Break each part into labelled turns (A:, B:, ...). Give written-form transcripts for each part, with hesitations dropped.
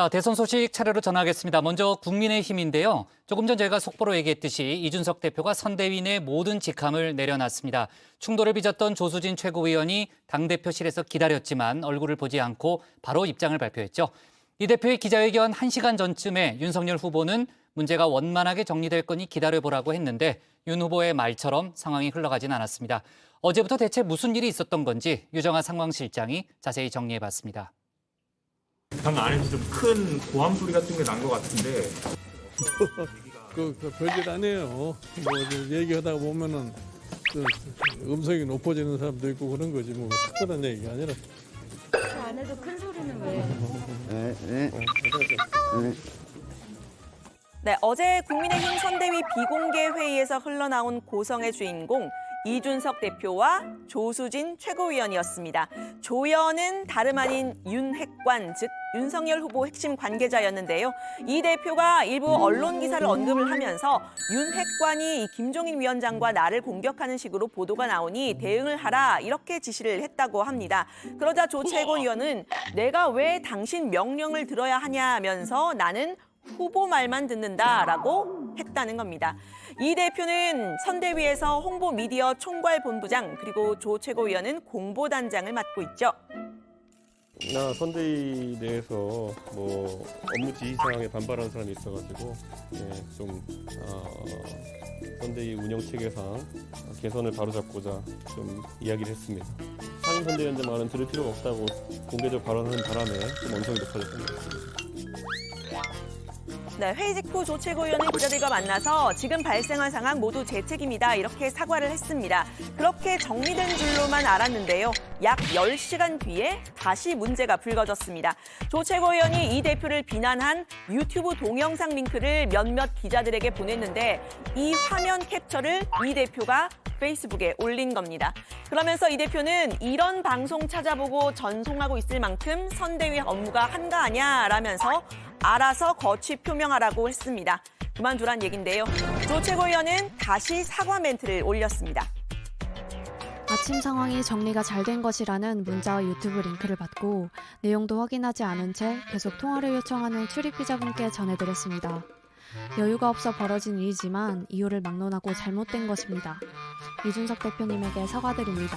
A: 자, 대선 소식 차례로 전하겠습니다. 먼저 국민의힘인데요. 조금 전 저희가 속보로 얘기했듯이 이준석 대표가 선대위 내 모든 직함을 내려놨습니다. 충돌을 빚었던 조수진 최고위원이 당대표실에서 기다렸지만 얼굴을 보지 않고 바로 입장을 발표했죠. 이 대표의 기자회견 1시간 전쯤에 윤석열 후보는 문제가 원만하게 정리될 거니 기다려보라고 했는데 윤 후보의 말처럼 상황이 흘러가진 않았습니다. 어제부터 대체 무슨 일이 있었던 건지 유정아 상황실장이 자세히 정리해봤습니다.
B: 당 안에서 좀 큰 고함 소리 같은 게 난 것 같은데.
C: 별짓 아니에요. 뭐 얘기하다 보면은 음성이 높아지는 사람도 있고 그런 거지 뭐 특별한 얘기가 아니라.
D: 안에서 큰 소리는 왜?
E: 네, 어제 국민의힘 선대위 비공개 회의에서 흘러나온 고성의 주인공 이준석 대표와 조수진 최고위원이었습니다. 조연은 다름 아닌 윤핵관, 즉 윤석열 후보 핵심 관계자였는데요. 이 대표가 일부 언론 기사를 언급을 하면서 윤핵관이 김종인 위원장과 나를 공격하는 식으로 보도가 나오니 대응을 하라 이렇게 지시를 했다고 합니다. 그러자 조 최고위원은 내가 왜 당신 명령을 들어야 하냐면서 나는 후보 말만 듣는다라고 했다는 겁니다. 이 대표는 선대위에서 홍보 미디어 총괄본부장 그리고 조 최고위원은 공보단장을 맡고 있죠.
F: 나 선대위 내에서 뭐 업무 지시 사항에 반발하는 사람이 있어가지고 선대위 운영 체계상 개선을 바로잡고자 좀 이야기를 했습니다. 상임 선대위원들 말은 들을 필요가 없다고 공개적으로 발언하는 바람에 좀 언성이 높아졌던 것 같습니다.
E: 네, 회의 직후 조 최고위원은 기자들과 만나서 지금 발생한 상황 모두 제 책임이다 이렇게 사과를 했습니다. 그렇게 정리된 줄로만 알았는데요. 약 10시간 뒤에 다시 문제가 불거졌습니다. 조 최고위원이 이 대표를 비난한 유튜브 동영상 링크를 몇몇 기자들에게 보냈는데 이 화면 캡처를 이 대표가 페이스북에 올린 겁니다. 그러면서 이 대표는 이런 방송 찾아보고 전송하고 있을 만큼 선대위 업무가 한가하냐라면서 알아서 거취 표명하라고 했습니다. 그만두란 얘긴데요. 조 최고위원은 다시 사과 멘트를 올렸습니다.
G: 아침 상황이 정리가 잘 된 것이라는 문자와 유튜브 링크를 받고 내용도 확인하지 않은 채 계속 통화를 요청하는 출입 기자분께 전해드렸습니다. 여유가 없어 벌어진 일이지만 이유를 막론하고 잘못된 것입니다. 이준석 대표님에게 사과드립니다.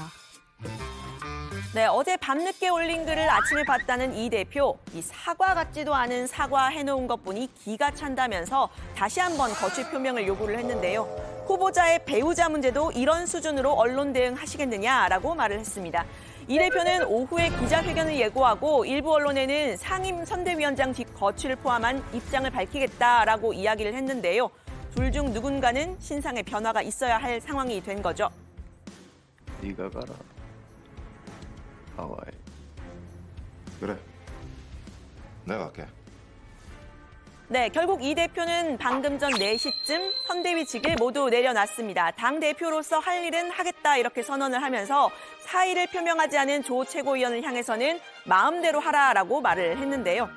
E: 네, 어제 밤늦게 올린 글을 아침에 봤다는 이 대표. 이 사과 같지도 않은 사과 해놓은 것뿐이 기가 찬다면서 다시 한번 거취 표명을 요구를 했는데요. 후보자의 배우자 문제도 이런 수준으로 언론 대응하시겠느냐라고 말을 했습니다. 이 대표는 오후에 기자회견을 예고하고 일부 언론에는 상임 선대위원장 직 거취를 포함한 입장을 밝히겠다라고 이야기를 했는데요. 둘 중 누군가는 신상의 변화가 있어야 할 상황이 된 거죠.
H: 네가 가라. 하와이.
I: 그래. 내가 갈게.
E: 네, 결국 이 대표는 방금 전 4시쯤 선대위직을 모두 내려놨습니다. 당대표로서 할 일은 하겠다 이렇게 선언을 하면서 사의를 표명하지 않은 조 최고위원을 향해서는 마음대로 하라라고 말을 했는데요.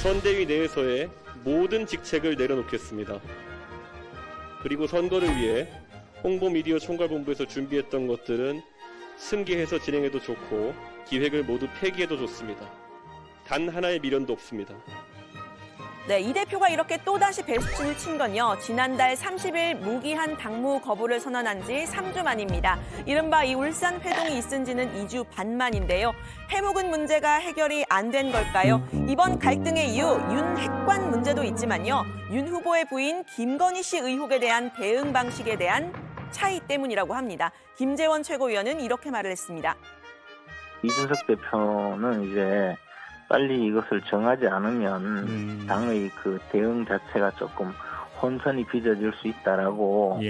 F: 선대위 내에서의 모든 직책을 내려놓겠습니다. 그리고 선거를 위해 홍보 미디어 총괄본부에서 준비했던 것들은 승계해서 진행해도 좋고 기획을 모두 폐기해도 좋습니다. 단 하나의 미련도 없습니다.
E: 네, 이 대표가 이렇게 또다시 배수진을 친 건요. 지난달 30일 무기한 당무 거부를 선언한 지 3주 만입니다. 이른바 이 울산 회동이 있은 지는 2주 반 만인데요. 해묵은 문제가 해결이 안 된 걸까요? 이번 갈등의 이유 윤핵관 문제도 있지만요. 윤 후보의 부인 김건희 씨 의혹에 대한 대응 방식에 대한 차이 때문이라고 합니다. 김재원 최고위원은 이렇게 말을 했습니다.
J: 이준석 대표는 이제 빨리 이것을 정하지 않으면 당의 그 대응 자체가 조금 혼선이 빚어질 수 있다라고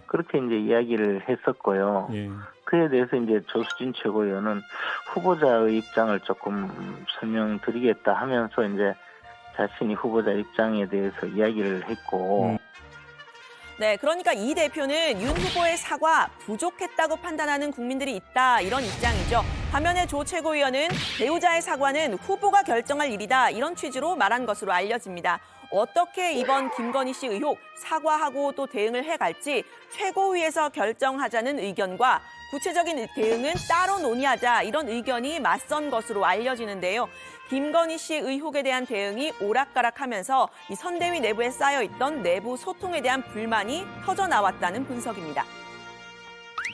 J: 그렇게 이제 이야기를 했었고요. 그에 대해서 이제 조수진 최고위원은 후보자의 입장을 조금 설명드리겠다 하면서 이제 자신이 후보자 입장에 대해서 이야기를 했고.
E: 네, 그러니까 이 대표는 윤 후보의 사과 부족했다고 판단하는 국민들이 있다 이런 입장이죠. 반면에 조 최고위원은 배우자의 사과는 후보가 결정할 일이다 이런 취지로 말한 것으로 알려집니다. 어떻게 이번 김건희 씨 의혹 사과하고 또 대응을 해갈지 최고위에서 결정하자는 의견과 구체적인 대응은 따로 논의하자 이런 의견이 맞선 것으로 알려지는데요. 김건희 씨 의혹에 대한 대응이 오락가락하면서 이 선대위 내부에 쌓여있던 내부 소통에 대한 불만이 터져나왔다는 분석입니다.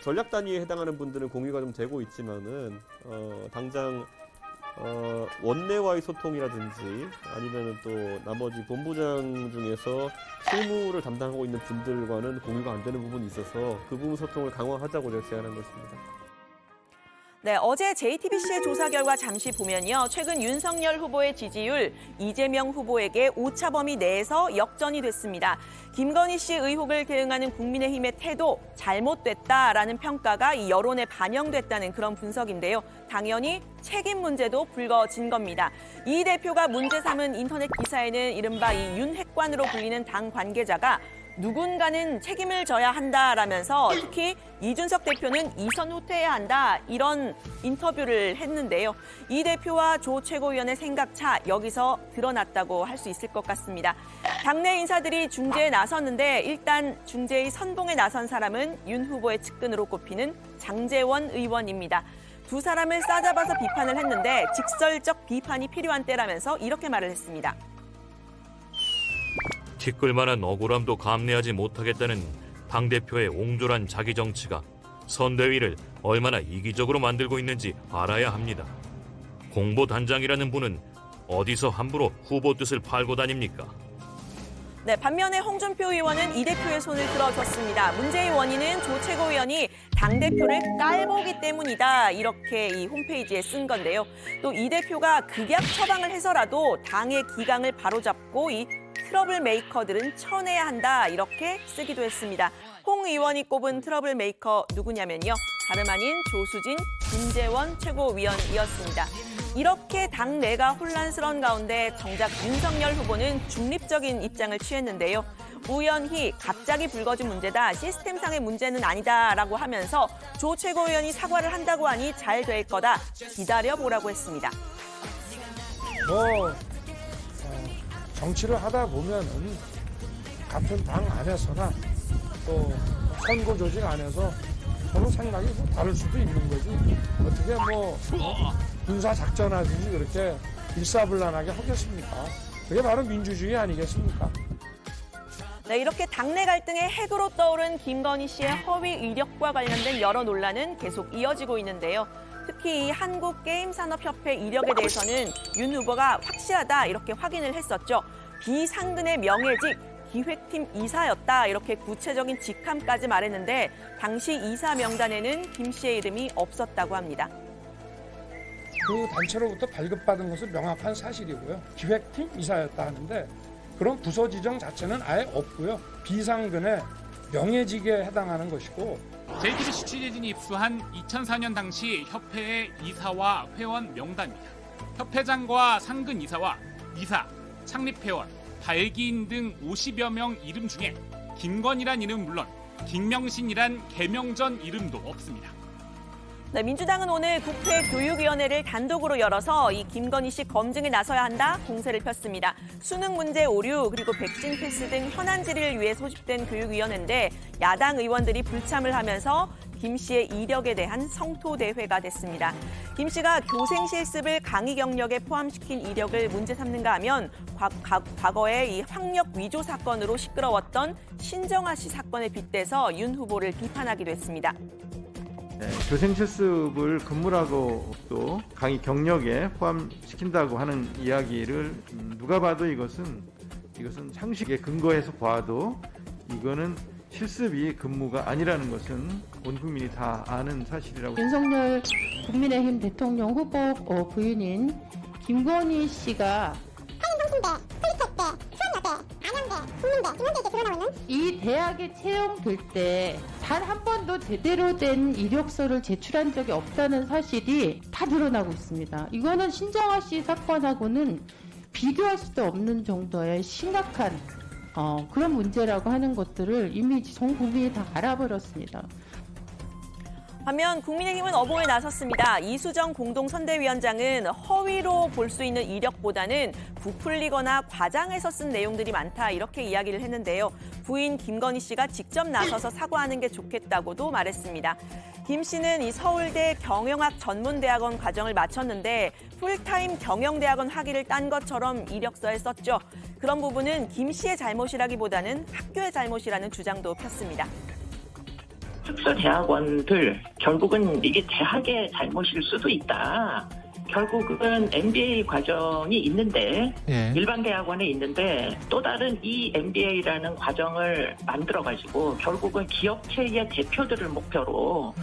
F: 전략 단위에 해당하는 분들은 공유가 좀 되고 있지만은 당장 원내와의 소통이라든지 아니면 또 나머지 본부장 중에서 실무를 담당하고 있는 분들과는 공유가 안 되는 부분이 있어서 그 부분 소통을 강화하자고 제가 제안한 것입니다.
E: 네, 어제 JTBC의 조사 결과 잠시 보면요. 최근 윤석열 후보의 지지율 이재명 후보에게 오차범위 내에서 역전이 됐습니다. 김건희 씨 의혹을 대응하는 국민의힘의 태도 잘못됐다라는 평가가 이 여론에 반영됐다는 그런 분석인데요. 당연히 책임 문제도 불거진 겁니다. 이 대표가 문제 삼은 인터넷 기사에는 이른바 이 윤핵관으로 불리는 당 관계자가 누군가는 책임을 져야 한다라면서 특히 이준석 대표는 이선 후퇴해야 한다 이런 인터뷰를 했는데요. 이 대표와 조 최고위원의 생각차 여기서 드러났다고 할 수 있을 것 같습니다. 당내 인사들이 중재에 나섰는데 일단 중재의 선봉에 나선 사람은 윤 후보의 측근으로 꼽히는 장제원 의원입니다. 두 사람을 싸잡아서 비판을 했는데 직설적 비판이 필요한 때라면서 이렇게 말을 했습니다.
K: 티끌만한 억울함도 감내하지 못하겠다는 당대표의 옹졸한 자기 정치가 선대위를 얼마나 이기적으로 만들고 있는지 알아야 합니다. 공보단장이라는 분은 어디서 함부로 후보 뜻을 팔고 다닙니까?
E: 네, 반면에 홍준표 의원은 이 대표의 손을 들어줬습니다. 문제의 원인은 조 최고위원이 당대표를 깔보기 때문이다. 이렇게 이 홈페이지에 쓴 건데요. 또 이 대표가 극약 처방을 해서라도 당의 기강을 바로잡고 이 트러블 메이커들은 쳐내야 한다. 이렇게 쓰기도 했습니다. 홍 의원이 꼽은 트러블 메이커 누구냐면요. 다름 아닌 조수진, 김재원 최고위원이었습니다. 이렇게 당내가 혼란스러운 가운데 정작 윤석열 후보는 중립적인 입장을 취했는데요. 우연히 갑자기 불거진 문제다, 시스템상의 문제는 아니다라고 하면서 조 최고위원이 사과를 한다고 하니 잘 될 거다, 기다려보라고 했습니다.
C: 정치를 하다 보면은 같은 당 안에서나 또 선거 조직 안에서 서로 생각이 다를 수도 있는 거지. 어떻게 군사 작전하든지 그렇게 일사불란하게 하겠습니까? 그게 바로 민주주의 아니겠습니까?
E: 네, 이렇게 당내 갈등의 핵으로 떠오른 김건희 씨의 허위 이력과 관련된 여러 논란은 계속 이어지고 있는데요. 특히 이 한국게임산업협회 이력에 대해서는 윤 후보가 확실하다 이렇게 확인을 했었죠. 비상근의 명예직, 기획팀 이사였다 이렇게 구체적인 직함까지 말했는데 당시 이사 명단에는 김 씨의 이름이 없었다고 합니다.
C: 그 단체로부터 발급받은 것은 명확한 사실이고요. 기획팀 이사였다 하는데 그런 부서 지정 자체는 아예 없고요. 비상근의 명예직에 해당하는 것이고
L: JTBC 취재진이 입수한 2004년 당시 협회의 이사와 회원 명단입니다. 협회장과 상근 이사와 이사, 창립회원, 발기인 등 50여 명 이름 중에 김건희란 이름은 물론 김명신이란 개명 전 이름도 없습니다.
E: 네, 민주당은 오늘 국회 교육위원회를 단독으로 열어서 이 김건희 씨 검증에 나서야 한다 공세를 폈습니다. 수능 문제 오류 그리고 백신 패스 등 현안 질의를 위해 소집된 교육위원회인데 야당 의원들이 불참을 하면서 김 씨의 이력에 대한 성토대회가 됐습니다. 김 씨가 교생 실습을 강의 경력에 포함시킨 이력을 문제 삼는가 하면 과거에 이 학력 위조 사건으로 시끄러웠던 신정아 씨 사건에 빗대서 윤 후보를 비판하기도 했습니다.
M: 교생 실습을 근무라고 또 강의 경력에 포함시킨다고 하는 이야기를 누가 봐도 이것은 상식에 근거해서 봐도 이거는 실습이 근무가 아니라는 것은 온 국민이 다 아는 사실이라고.
N: 윤석열 국민의힘 대통령 후보 부인인 김건희 씨가 이 대학에 채용될 때 단 한 번도 제대로 된 이력서를 제출한 적이 없다는 사실이 다 드러나고 있습니다. 이거는 신정아 씨 사건하고는 비교할 수도 없는 정도의 심각한 그런 문제라고 하는 것들을 이미 전 국민이 다 알아버렸습니다.
E: 반면 국민의힘은 어봉에 나섰습니다. 이수정 공동선대위원장은 허위로 볼 수 있는 이력보다는 부풀리거나 과장해서 쓴 내용들이 많다 이렇게 이야기를 했는데요. 부인 김건희 씨가 직접 나서서 사과하는 게 좋겠다고도 말했습니다. 김 씨는 이 서울대 경영학 전문대학원 과정을 마쳤는데 풀타임 경영대학원 학위를 딴 것처럼 이력서에 썼죠. 그런 부분은 김 씨의 잘못이라기보다는 학교의 잘못이라는 주장도 폈습니다.
O: 특수대학원들 결국은 이게 대학의 잘못일 수도 있다. 결국은 MBA 과정이 있는데 일반 대학원에 있는데 또 다른 이 MBA라는 과정을 만들어가지고 결국은 기업체의 대표들을 목표로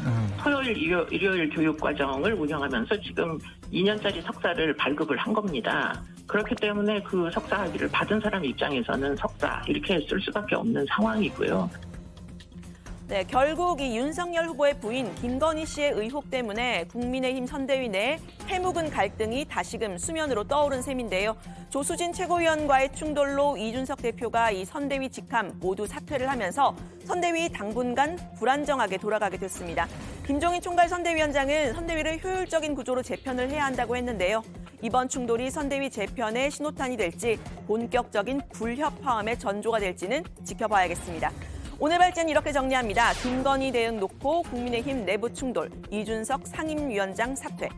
O: 토요일, 일요일 교육 과정을 운영하면서 지금 2년짜리 석사를 발급을 한 겁니다. 그렇기 때문에 그 석사 학위를 받은 사람 입장에서는 석사 이렇게 쓸 수밖에 없는 상황이고요.
E: 네, 결국 이 윤석열 후보의 부인 김건희 씨의 의혹 때문에 국민의힘 선대위 내 해묵은 갈등이 다시금 수면으로 떠오른 셈인데요. 조수진 최고위원과의 충돌로 이준석 대표가 이 선대위 직함 모두 사퇴를 하면서 선대위 당분간 불안정하게 돌아가게 됐습니다. 김종인 총괄 선대위원장은 선대위를 효율적인 구조로 재편을 해야 한다고 했는데요. 이번 충돌이 선대위 재편의 신호탄이 될지 본격적인 불협화음의 전조가 될지는 지켜봐야겠습니다. 오늘 발제는 이렇게 정리합니다. 김건희 대응 놓고 국민의힘 내부 충돌, 이준석 상임위원장 사퇴.